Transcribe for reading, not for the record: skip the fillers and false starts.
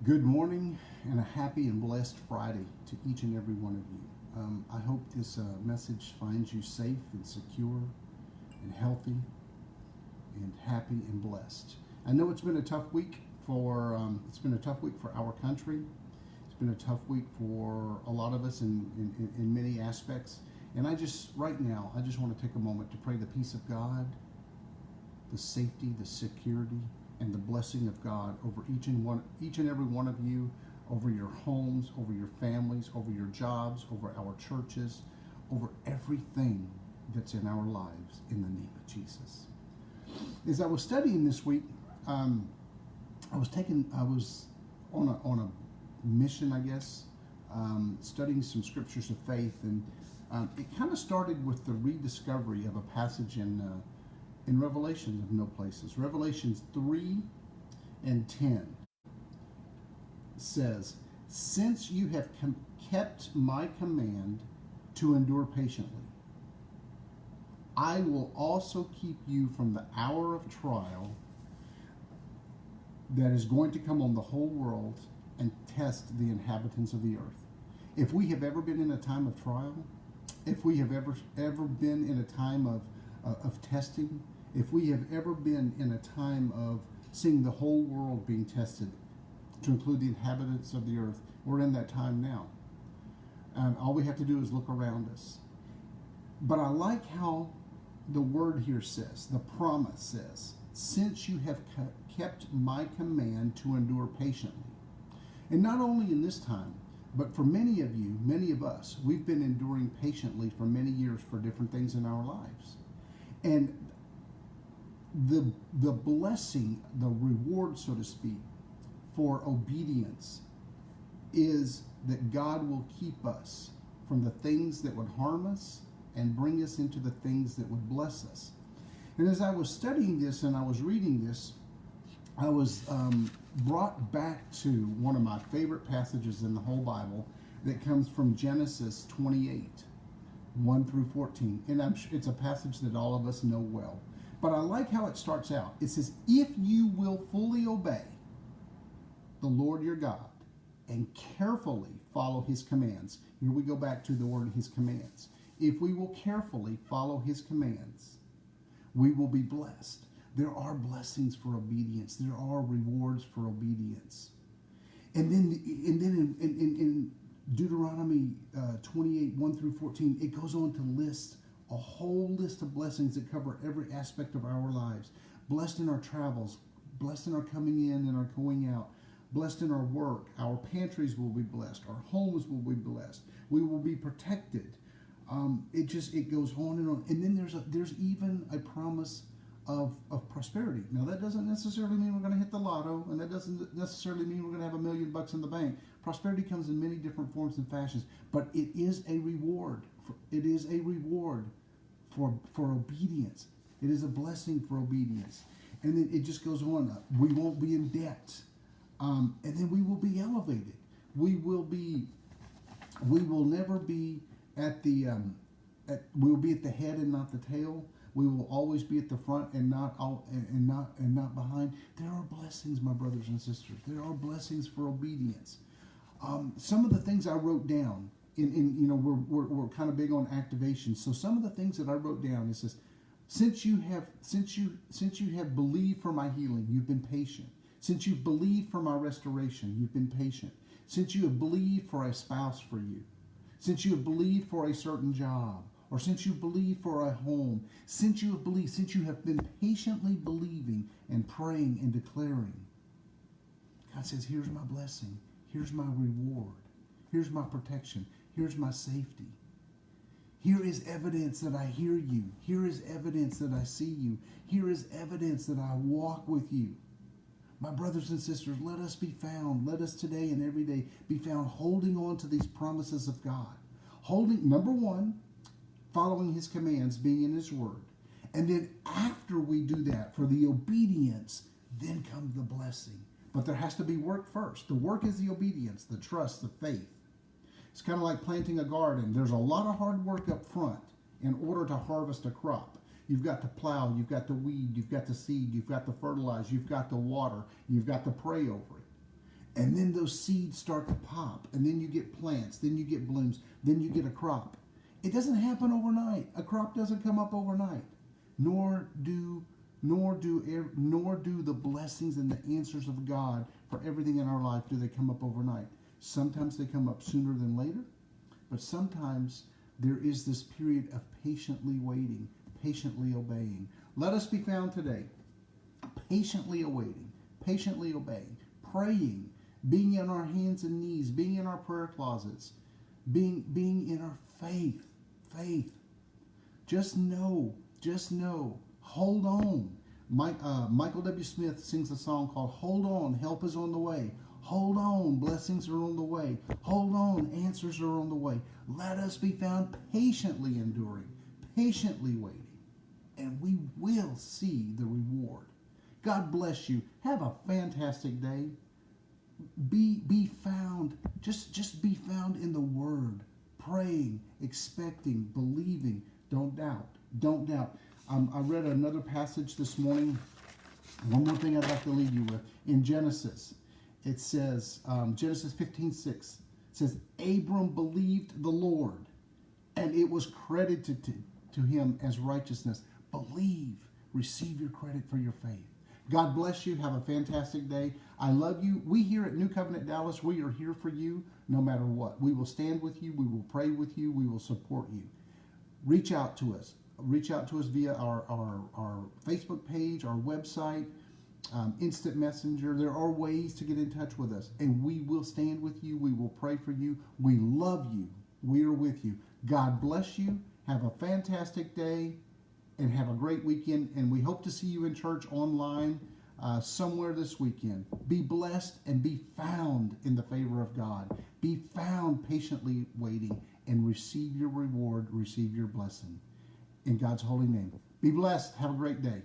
Good morning and a happy and blessed Friday to each and every one of you. I hope this message finds you safe and secure and healthy and happy and blessed. I know it's been a tough week for our country. It's been a tough week for a lot of us in many aspects. And I just want to take a moment to pray the peace of God, the safety, the security, and the blessing of God over each and every one of you, over your homes, over your families, over your jobs, over our churches, over everything that's in our lives, in the name of Jesus. As I was studying this week, I was on a mission, I guess, studying some scriptures of faith, and it kind of started with the rediscovery of a passage in Revelation of no places. Revelations 3 and 10 says, "Since you have kept my command to endure patiently, I will also keep you from the hour of trial that is going to come on the whole world and test the inhabitants of the earth." If we have ever been in a time of trial, if we have ever been in a time of testing, if we have ever been in a time of seeing the whole world being tested, to include the inhabitants of the earth, we're in that time now. All we have to do is look around us. But I like how the word here says, the promise says, "Since you have kept my command to endure patiently." And not only in this time, but for many of you, many of us, we've been enduring patiently for many years for different things in our lives. And the blessing, the reward, so to speak, for obedience is that God will keep us from the things that would harm us and bring us into the things that would bless us. And as I was studying this and I was reading this, I was brought back to one of my favorite passages in the whole Bible that comes from Genesis 28, 1 through 14. And it's a passage that all of us know well. But I like how it starts out. It says, "If you will fully obey the Lord your God and carefully follow his commands." Here we go back to the word his commands. If we will carefully follow his commands, we will be blessed. There are blessings for obedience. There are rewards for obedience. And then in Deuteronomy 28, 1 through 14, it goes on to list a whole list of blessings that cover every aspect of our lives. Blessed in our travels, blessed in our coming in and our going out, blessed in our work. Our pantries will be blessed. Our homes will be blessed. We will be protected. It goes on and on. And then there's even a promise of prosperity. Now that doesn't necessarily mean we're going to hit the lotto, and that doesn't necessarily mean we're going to have $1 million in the bank. Prosperity comes in many different forms and fashions, but it is a reward. It is a reward for obedience. It is a blessing for obedience. And then it just goes on. We won't be in debt. And then we will be elevated. We will never be we will be at the head and not the tail. We will always be at the front and not behind. There are blessings, my brothers and sisters. There are blessings for obedience. Some of the things I wrote down we're kind of big on activation. So some of the things that I wrote down, it says, since you have believed for my healing, you've been patient. Since you believed for my restoration, you've been patient. Since you have believed for a spouse for you, since you have believed for a certain job, or since you believe for a home, since you have been patiently believing and praying and declaring, God says, here's my blessing, here's my reward, here's my protection, here's my safety. Here is evidence that I hear you. Here is evidence that I see you. Here is evidence that I walk with you. My brothers and sisters, let us be found. Let us today and every day be found holding on to these promises of God. Number one, following his commands, being in his word. And then after we do that, for the obedience, then comes the blessing. But there has to be work first. The work is the obedience, the trust, the faith. It's kind of like planting a garden. There's a lot of hard work up front in order to harvest a crop. You've got to plow, you've got to weed, you've got to seed, you've got to fertilize, you've got to water, you've got to pray over it. And then those seeds start to pop, and then you get plants, then you get blooms, then you get a crop. It doesn't happen overnight. A crop doesn't come up overnight, nor do the blessings and the answers of God for everything in our life do they come up overnight. Sometimes they come up sooner than later, but sometimes there is this period of patiently waiting, patiently obeying. Let us be found today, patiently awaiting, patiently obeying, praying, being in our hands and knees, being in our prayer closets, being in our faith. Just know, hold on. Michael W. Smith sings a song called "Hold On, Help is on the Way." Hold on, blessings are on the way. Hold on, answers are on the way. Let us be found patiently enduring, patiently waiting, and we will see the reward. God bless you. Have a fantastic day. Be found. Just be found in the Word, praying, expecting, believing. Don't doubt. Don't doubt. I read another passage this morning. One more thing I'd like to leave you with. In Genesis, it says, Genesis 15:6, it says, Abram believed the Lord, and it was credited to him as righteousness. Believe. Receive your credit for your faith. God bless you. Have a fantastic day. I love you. We here at New Covenant Dallas, we are here for you no matter what. We will stand with you. We will pray with you. We will support you. Reach out to us. Reach out to us via our Facebook page, our website, instant messenger. There are ways to get in touch with us, and we will stand with you. We will pray for you. We love you. We are with you. God bless you. Have a fantastic day, and have a great weekend. And we hope to see you in church online somewhere this weekend. Be blessed and be found in the favor of God. Be found patiently waiting, and receive your reward, receive your blessing. In God's holy name. Be blessed. Have a great day.